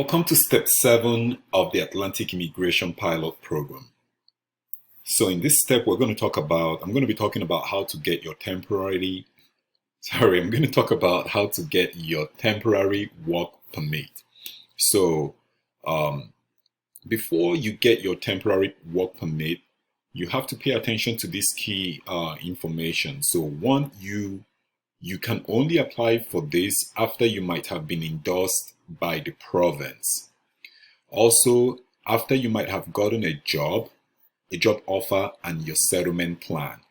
Welcome to step 7 of the Atlantic Immigration Pilot Program. So in this step, I'm going to be talking about how to get your temporary work permit. So before you get your temporary work permit, you have to pay attention to this key information. So one, you can only apply for this after you might have been endorsed by the province. Also, after you might have gotten a job offer and your settlement plan.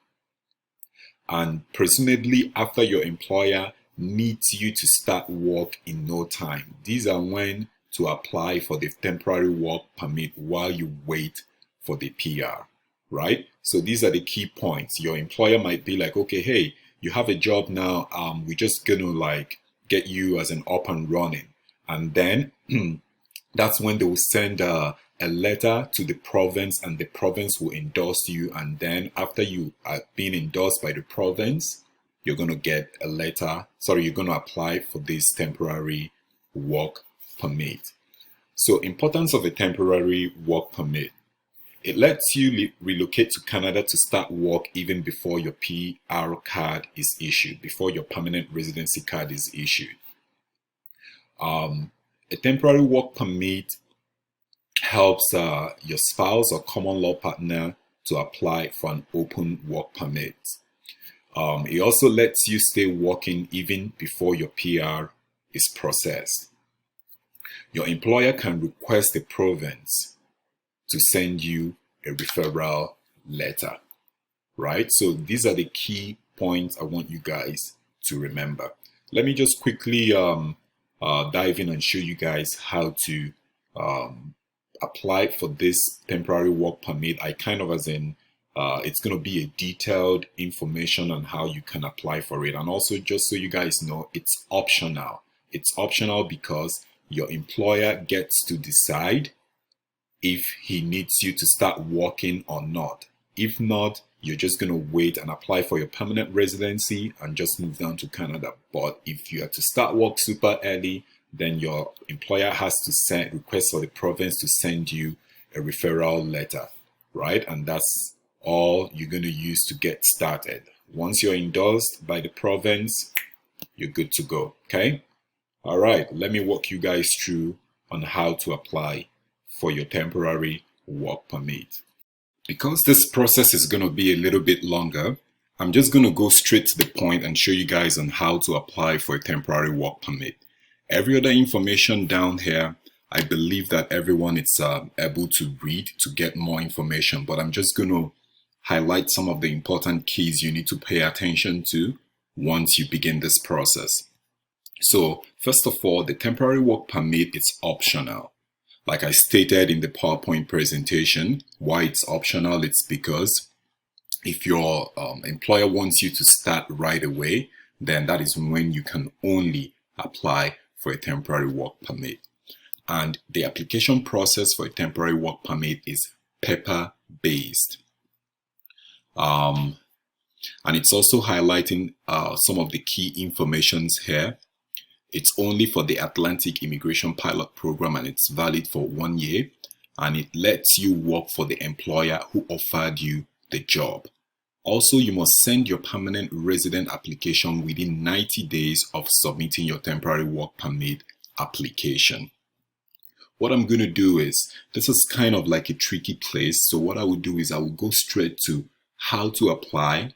And presumably after your employer needs you to start work in no time. These are when to apply for the temporary work permit while you wait for the PR, right? So these are the key points. Your employer might be like, okay, hey, you have a job now, we're just gonna get you as an up and running. And then that's when they will send a letter to the province, and the province will endorse you. And then after you are being endorsed by the province, you're going to get a letter. You're going to apply for this temporary work permit. So importance of a temporary work permit. It lets you relocate to Canada to start work even before your PR card is issued, before your permanent residency card is issued. A temporary work permit helps your spouse or common law partner to apply for an open work permit. It also lets you stay working even before your PR is processed. Your employer can request the province to send you a referral letter, right? So these are the key points I want you guys to remember. Let me just quickly dive in and show you guys how to apply for this temporary work permit. it's going to be a detailed information on how you can apply for it. And also, just so you guys know, it's optional. It's optional because your employer gets to decide if he needs you to start working or not. If not, you're just going to wait and apply for your permanent residency and just move down to Canada. But if you are to start work super early, then your employer has to request for the province to send you a referral letter, right? And that's all you're going to use to get started. Once you're endorsed by the province, you're good to go, okay? All right, let me walk you guys through on how to apply for your temporary work permit. Because this process is going to be a little bit longer, I'm just going to go straight to the point and show you guys on how to apply for a temporary work permit. Every other information down here, I believe that everyone is able to read to get more information, but I'm just going to highlight some of the important keys you need to pay attention to once you begin this process. So first of all, the temporary work permit is optional. Like I stated in the PowerPoint presentation, why it's optional, it's because if your employer wants you to start right away, then that is when you can only apply for a temporary work permit. And the application process for a temporary work permit is paper-based. And it's also highlighting some of the key informations here. It's only for the Atlantic Immigration Pilot Program, and it's valid for 1 year. And it lets you work for the employer who offered you the job. Also, you must send your permanent resident application within 90 days of submitting your temporary work permit application. What I'm going to do is, this is kind of like a tricky place. So what I will do is I will go straight to how to apply,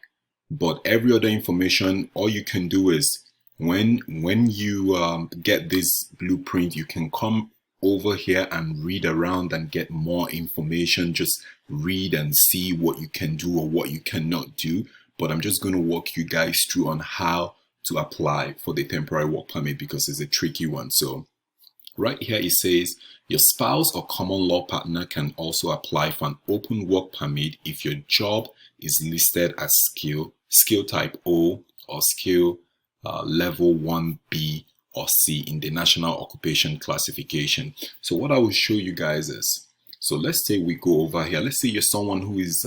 but every other information, all you can do is when you get this blueprint, you can come over here and read around and get more information. Just read and see what you can do or what you cannot do. But I'm just going to walk you guys through on how to apply for the temporary work permit because it's a tricky one. So right here it says your spouse or common law partner can also apply for an open work permit if your job is listed as skill type O or skill level 1B or C in the National Occupation Classification. So what I will show you guys is, so let's say we go over here. Let's say you're someone who is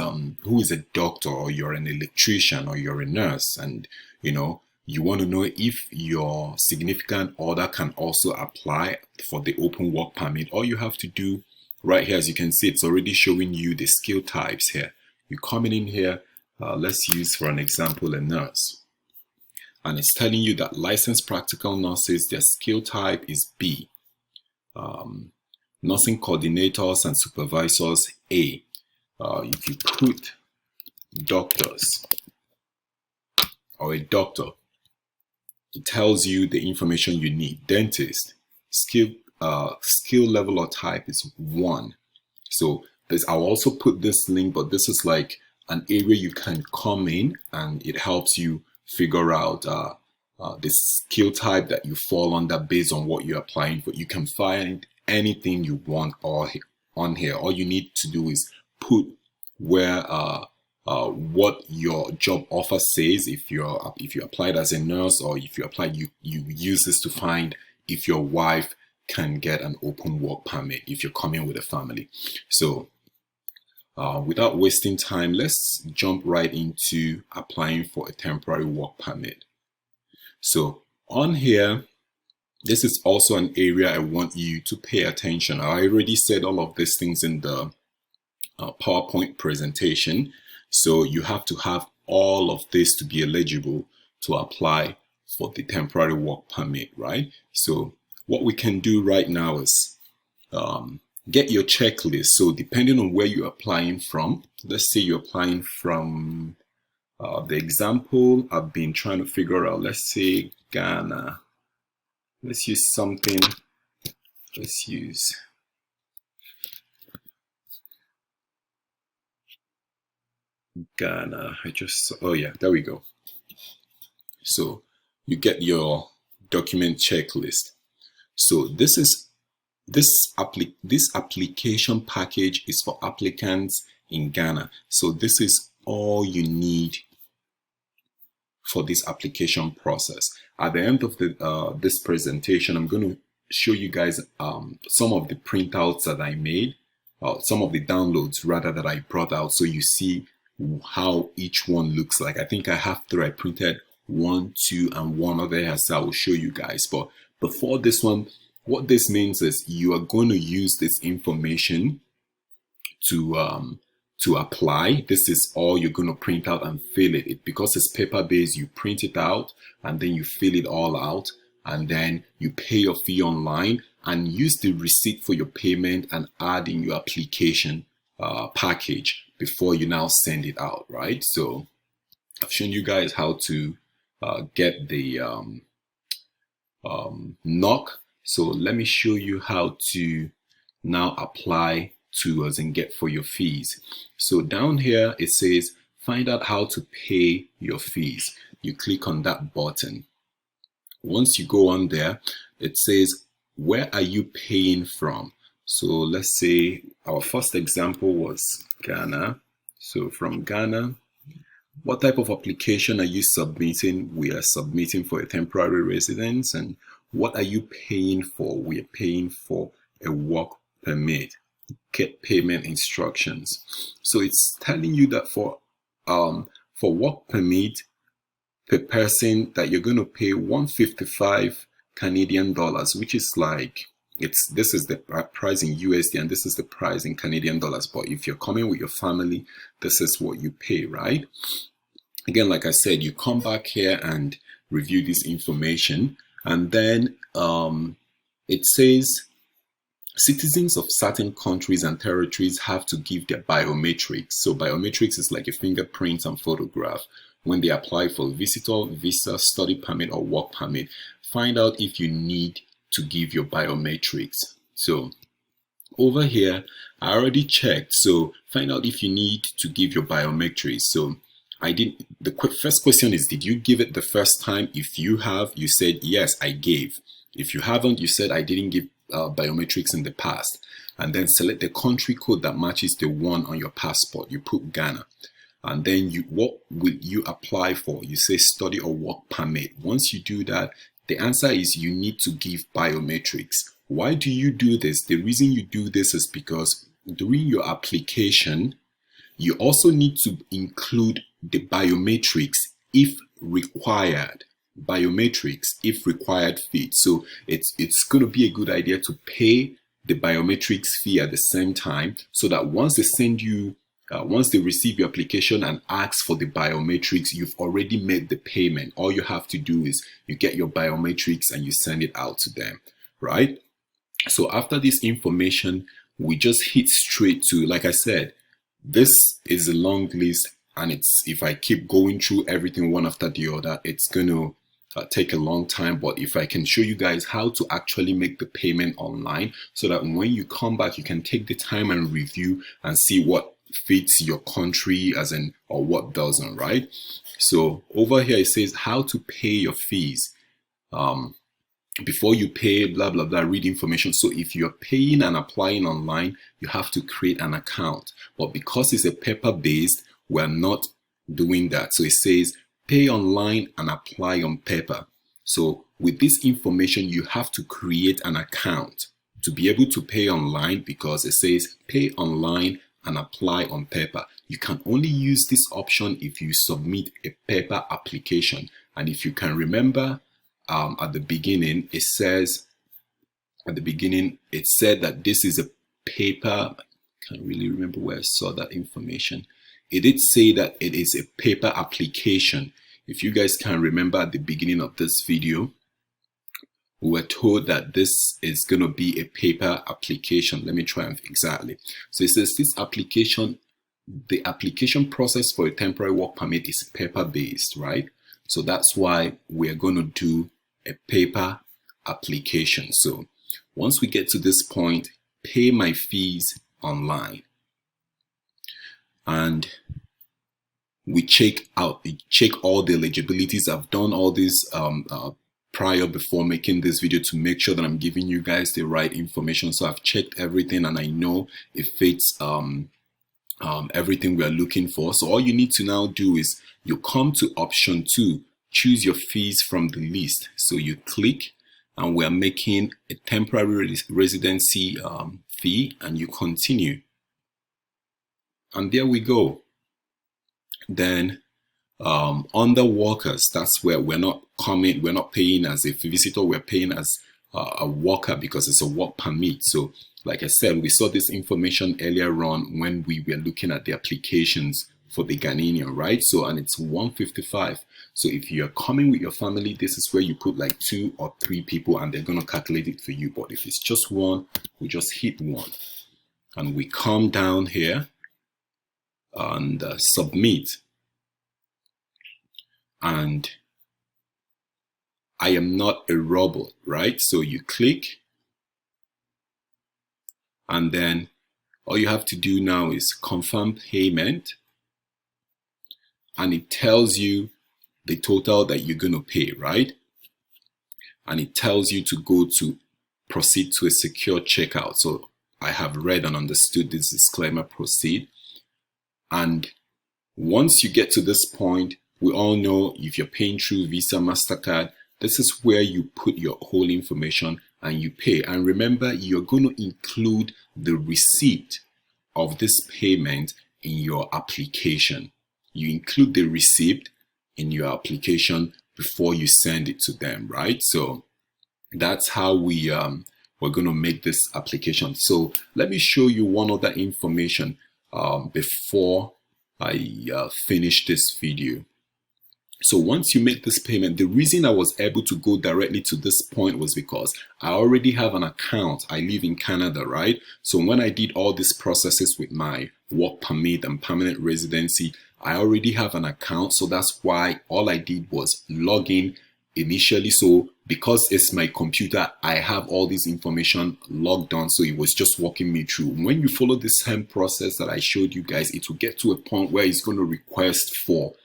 a doctor, or you're an electrician, or you're a nurse, and you know You want to know if your significant other can also apply for the open work permit. All you have to do right here, as you can see, it's already showing you the skill types here. You're coming in here, let's use for an example a nurse. And it's telling you that licensed practical nurses, their skill type is B. Nursing coordinators and supervisors, A. If you put doctors or a doctor, it tells you the information you need. Dentist, skill level or type is 1. So I'll also put this link, but this is like an area you can come in and it helps you figure out the skill type that you fall under based on what you're applying for. You can find anything you want on here. All you need to do is put where what your job offer says. If you applied as a nurse, or if you applied, you use this to find if your wife can get an open work permit if you're coming with a family. So without wasting time, let's jump right into applying for a temporary work permit. So on here, this is also an area I want you to pay attention. I already said all of these things in the PowerPoint presentation. So you have to have all of this to be eligible to apply for the temporary work permit, right? So what we can do right now is get your checklist. So depending on where you're applying from, let's say you're applying from the example I've been trying to figure out, let's say Ghana. Let's use something, let's use Ghana. Oh yeah, there we go. So you get your document checklist. So this application package is for applicants in Ghana. So this is all you need for this application process. At the end of this presentation, I'm going to show you guys some of the printouts that I made, some of the downloads rather that I brought out, so you see how each one looks like. I think I have 3. I printed 1, 2, and 1 other here, so I will show you guys. But before this one, what this means is you are going to use this information to apply. This is all you're going to print out and fill it. Because it's paper based, you print it out and then you fill it all out, and then you pay your fee online and use the receipt for your payment and add in your application package before you now send it out, right? So I've shown you guys how to get the NOC. So let me show you how to now apply to us and get for your fees. So down here it says find out how to pay your fees. You click on that button. Once you go on there, it says where are you paying from? So let's say our first example was Ghana. So from Ghana, what type of application are you submitting? We are submitting for a temporary residence. And what are you paying for? We are paying for a work permit. Get payment instructions. So it's telling you that for work permit per person that you're going to pay 155 Canadian dollars, which is like this is the price in USD and this is the price in Canadian dollars. But if you're coming with your family, this is what you pay, right? Again, like I said, you come back here and review this information, and then it says citizens of certain countries and territories have to give their biometrics. So biometrics is like a fingerprint and photograph when they apply for visitor, visa, study permit, or work permit. Find out if you need to give your biometrics. So over here, I already checked. So find out if you need to give your biometrics. So I did. The first question is, did you give it the first time? If you have, you said, yes, I gave. If you haven't, you said, I didn't give biometrics in the past. And then select the country code that matches the one on your passport. You put Ghana. And then what will you apply for? You say study or work permit. Once you do that, the answer is you need to give biometrics. Why do you do this? The reason you do this is because during your application, you also need to include the biometrics if required. biometrics if required fee. So it's going to be a good idea to pay the biometrics fee at the same time, so that once they send you once they receive your application and ask for the biometrics, you've already made the payment. All you have to do is you get your biometrics and you send it out to them, right? So after this information, we just hit straight to, like I said, this is a long list, and it's, if I keep going through everything one after the other, it's going to take a long time. But if I can show you guys how to actually make the payment online, so that when you come back, you can take the time and review and see what fits your country, as in, or what doesn't, right? So over here it says how to pay your fees. Before you pay, blah blah blah, read information. So if you're paying and applying online, you have to create an account. But because it's a paper based, we're not doing that. So it says pay online and apply on paper. So with this information, you have to create an account to be able to pay online, because it says pay online and apply on paper. You can only use this option if you submit a paper application. And if you can remember, at the beginning it said that this is a paper. I can't really remember where I saw that information. It did say that it is a paper application. If you guys can remember, at the beginning of this video, we were told that this is going to be a paper application. Let me try and exactly. So it says this application, the application process for a temporary work permit is paper based, right? So that's why we're going to do a paper application. So once we get to this point, pay my fees online, and we check all the eligibilities. I've done all this prior before making this video to make sure that I'm giving you guys the right information. So I've checked everything and I know it fits everything we are looking for. So all you need to now do is you come to option 2, choose your fees from the list. So you click, and we're making a temporary residency fee, and you continue. And there we go. Then under workers, that's where we're not paying as a visitor, we're paying as a worker because it's a work permit. So like I said, we saw this information earlier on when we were looking at the applications for the Ghanaian, right? So, and it's 155. So if you're coming with your family, this is where you put like 2 or 3 people and they're going to calculate it for you. But if it's just one, we just hit 1 and we come down here and submit. And I am not a robot, right? So you click, and then all you have to do now is confirm payment, and it tells you the total that you're going to pay, right? And it tells you to go to proceed to a secure checkout. So I have read and understood this disclaimer, proceed. And once you get to this point, we all know if you're paying through Visa, MasterCard, this is where you put your whole information and you pay. And remember, you're going to include the receipt of this payment in your application. You include the receipt in your application before you send it to them, right? So that's how we're going to make this application. So let me show you one other information before I finish this video. So once you make this payment, the reason I was able to go directly to this point was because I already have an account. I live in Canada, right? So when I did all these processes with my work permit and permanent residency, I already have an account. So that's why all I did was log in initially. So because it's my computer, I have all this information logged on. So it was just walking me through. When you follow the same process that I showed you guys, it will get to a point where it's going to request for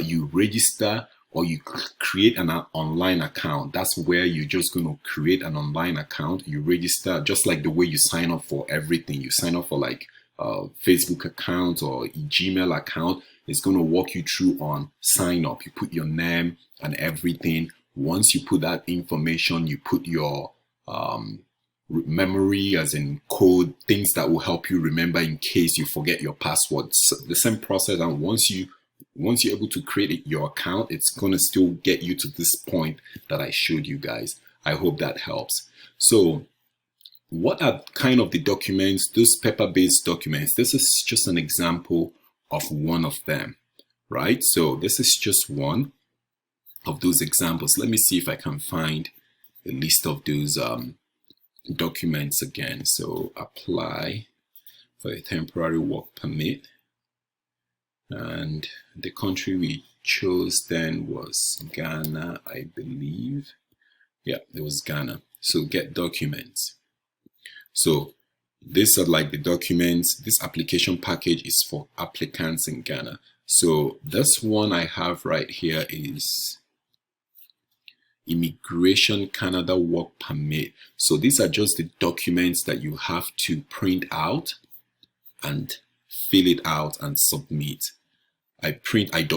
you register or you create an online account. That's where you're just going to create an online account. You register just like the way you sign up for everything. You sign up for like Facebook account or Gmail account. It's going to walk you through on sign up. You put your name and everything. Once you put that information, you put your memory, as in code, things that will help you remember in case you forget your password. So the same process. And once you once you're able to create your account, it's going to still get you to this point that I showed you guys. I hope that helps. So what are kind of the documents, those paper-based documents? This is just an example of one of them, right? So this is just one of those examples. Let me see if I can find a list of those documents again. So apply for a temporary work permit, and the country we chose then was Ghana, I believe. Yeah, it was Ghana. So get documents. So these are like the documents. This application package is for applicants in Ghana. So this one I have right here is Immigration Canada Work Permit. So these are just the documents that you have to print out and fill it out and submit. I printed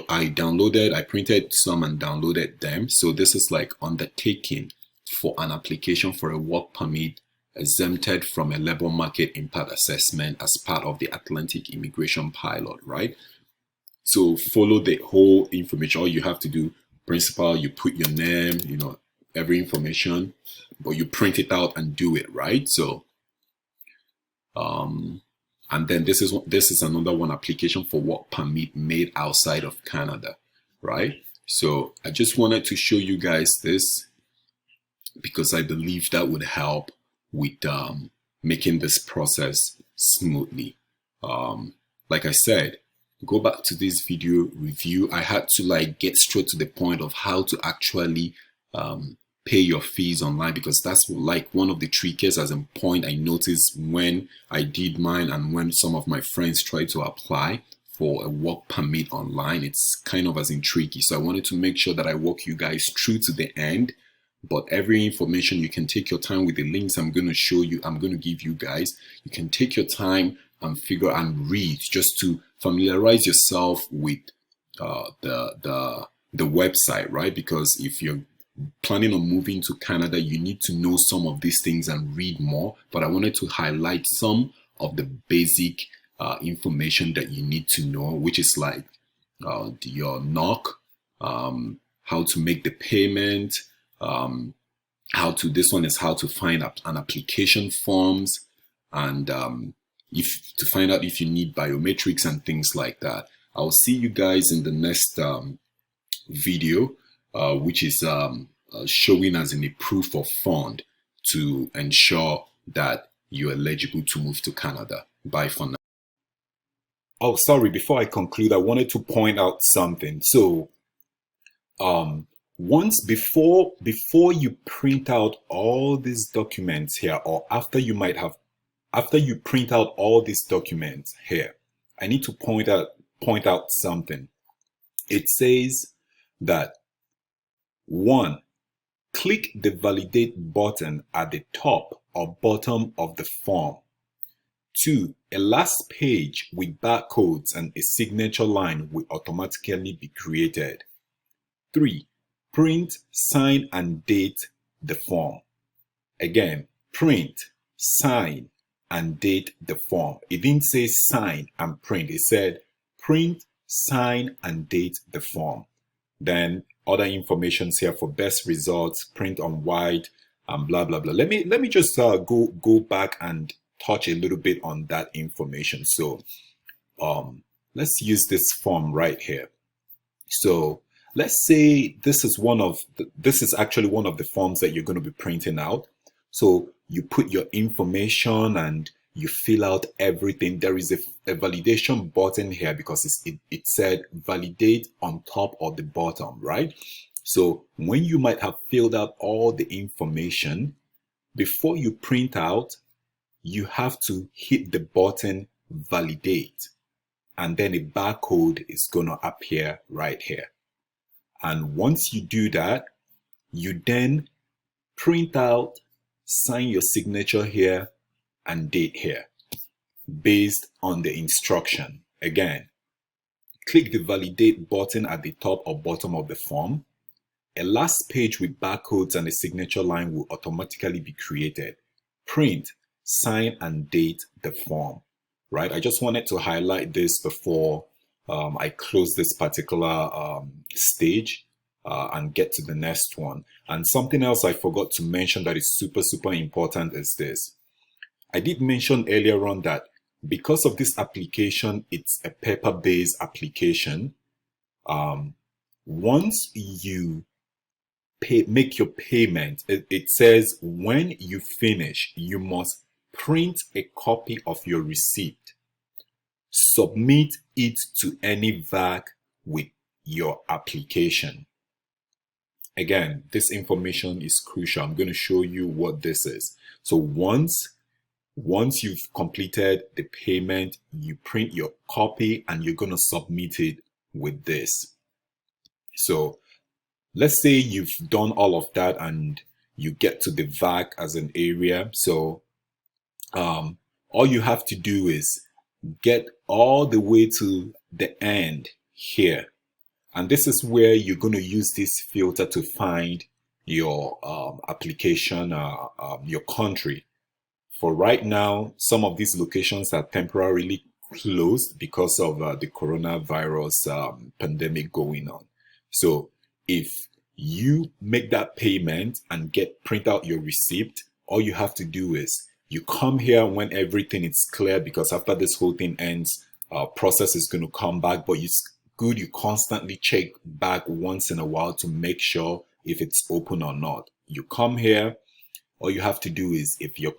some and downloaded them. So this is like undertaking for an application for a work permit exempted from a labor market impact assessment as part of the Atlantic Immigration Pilot, right? So follow the whole information. All you have to do, principal, you put your name, you know, every information, but you print it out and do it, right? So, and then this is another one, application for work permit made outside of Canada, right? So I just wanted to show you guys this because I believe that would help with making this process smoothly. Like I said, go back to this video review. I had to like get straight to the point of how to actually pay your fees online, because that's like one of the trickiest as a point I noticed when I did mine and when some of my friends tried to apply for a work permit online. It's kind of as in tricky. So I wanted to make sure that I walk you guys through to the end. But every information, you can take your time with the links I'm going to show you, I'm going to give you guys. You can take your time and figure and read just to familiarize yourself with the website, right? Because if you're planning on moving to Canada, you need to know some of these things and read more. But I wanted to highlight some of the basic information that you need to know, which is like your NOC, how to make the payment, this one is how to find an application forms, and to find out if you need biometrics and things like that. I'll see you guys in the next video, which is showing as in a proof of fund to ensure that you're eligible to move to Canada. Bye for now. Oh, sorry, before I conclude, I wanted to point out something. So before you print out all these documents here, or after you print out all these documents here, I need to point out something. It says that 1, click the validate button at the top or bottom of the form. 2, a last page with barcodes and a signature line will automatically be created. 3, print, sign, and date the form. Again, print, sign, and date the form. It didn't say sign and print. It said print, sign, and date the form. Then other informations here for best results, print on white, and blah blah blah. Let me just go back and touch a little bit on that information. So let's use this form right here. So let's say this is actually one of the forms that you're going to be printing out. So you put your information and you fill out everything. There is a validation button here because it said validate on top or the bottom, right? So when you might have filled out all the information, before you print out, you have to hit the button validate, and then a barcode is going to appear right here. And once you do that, you then print out, sign your signature here, and date here based on the instruction. Again, click the validate button at the top or bottom of the form. A last page with barcodes and a signature line will automatically be created. Print, sign, and date the form, right? I just wanted to highlight this before I close this particular stage and get to the next one. And something else I forgot to mention that is super, super important is this. I did mention earlier on that because of this application, it's a paper-based application. Once you make your payment, it says when you finish, you must print a copy of your receipt, submit it to any VAC with your application. Again, this information is crucial. I'm going to show you what this is. So once you've completed the payment, you print your copy and you're going to submit it with this. So let's say you've done all of that and you get to the VAC as an area. So all you have to do is get all the way to the end here. And this is where you're going to use this filter to find your application, your country. For right now, some of these locations are temporarily closed because of the coronavirus pandemic going on. So if you make that payment and print out your receipt, all you have to do is you come here when everything is clear, because after this whole thing ends, process is going to come back, but it's good you constantly check back once in a while to make sure if it's open or not. You come here, all you have to do is, if you're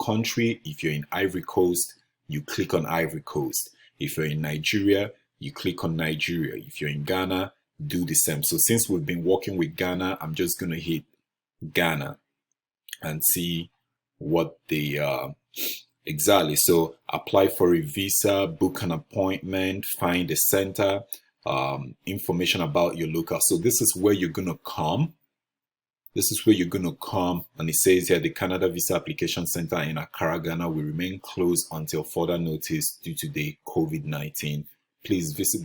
in Ivory Coast, you click on Ivory Coast. If you're in Nigeria, you click on Nigeria. If you're in Ghana, do the same. So since we've been working with Ghana, I'm just going to hit Ghana and see what the exactly. So apply for a visa, book an appointment, find a center, information about your local. So this is where you're going to come. This is where you're going to come, and it says here the Canada Visa Application Center in Accra, Ghana will remain closed until further notice due to the COVID-19. Please visit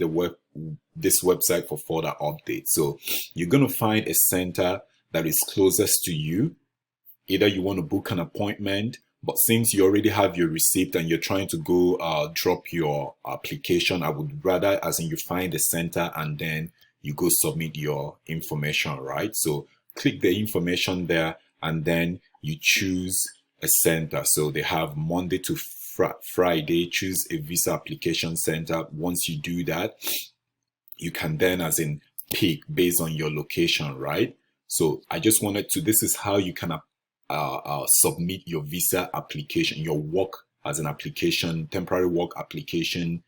this website for further updates. So you're going to find a center that is closest to you. Either you want to book an appointment, but since you already have your receipt and you're trying to go drop your application, I would rather, as in you find a center and then you go submit your information, right? So click the information there and then you choose a center. So they have Monday to Friday, choose a visa application center. Once you do that, you can then as in pick based on your location, right? So I just wanted to, this is how you can submit your visa application, your work as an application, temporary work application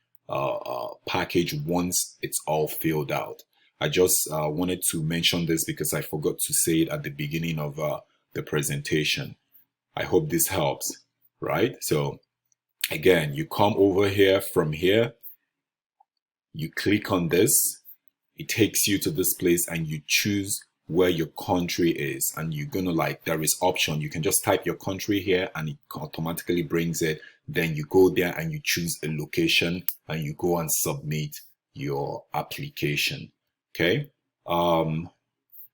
package once it's all filled out. I just wanted to mention this because I forgot to say it at the beginning of the presentation. I hope this helps, right? So again, you come over here, from here, you click on this, it takes you to this place and you choose where your country is, and you're gonna there is option, you can just type your country here and it automatically brings it. Then you go there and you choose a location and you go and submit your application. Okay, I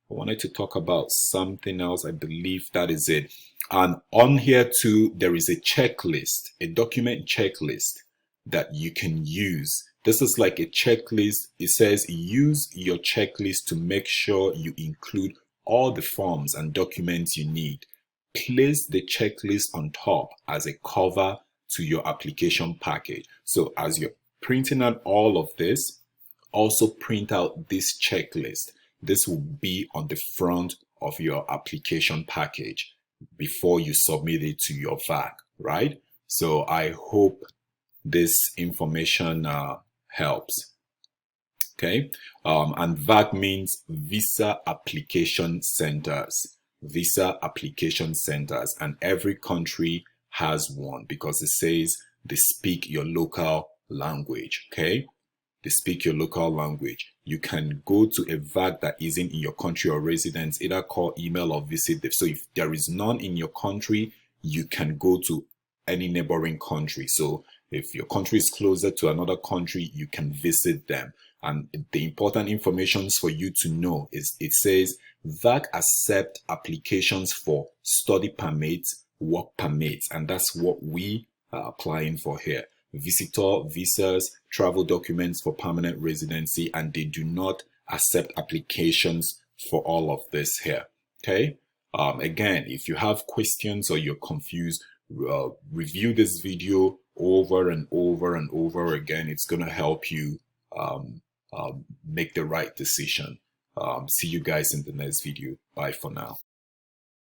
wanted to talk about something else. I believe that is it. And on here too, there is a checklist, a document checklist that you can use. This is like a checklist. It says use your checklist to make sure you include all the forms and documents you need. Place the checklist on top as a cover to your application package. So as you're printing out all of this, also print out this checklist. This will be on the front of your application package before you submit it to your VAC, right? So I hope this information helps. Okay, and VAC means Visa Application Centers. Visa Application Centers, and every country has one because it says they speak your local language. Okay, they speak your local language. You can go to a VAC that isn't in your country or residence, either call, email, or visit them. So if there is none in your country, you can go to any neighboring country. So if your country is closer to another country, you can visit them. And the important information for you to know is it says VAC accept applications for study permits, work permits, and that's what we are applying for here. visitor visas, travel documents for permanent residency, and they do not accept applications for all of this here. Okay. Again, if you have questions or you're confused, review this video over and over and over again. It's going to help you make the right decision. See you guys in the next video. Bye for now.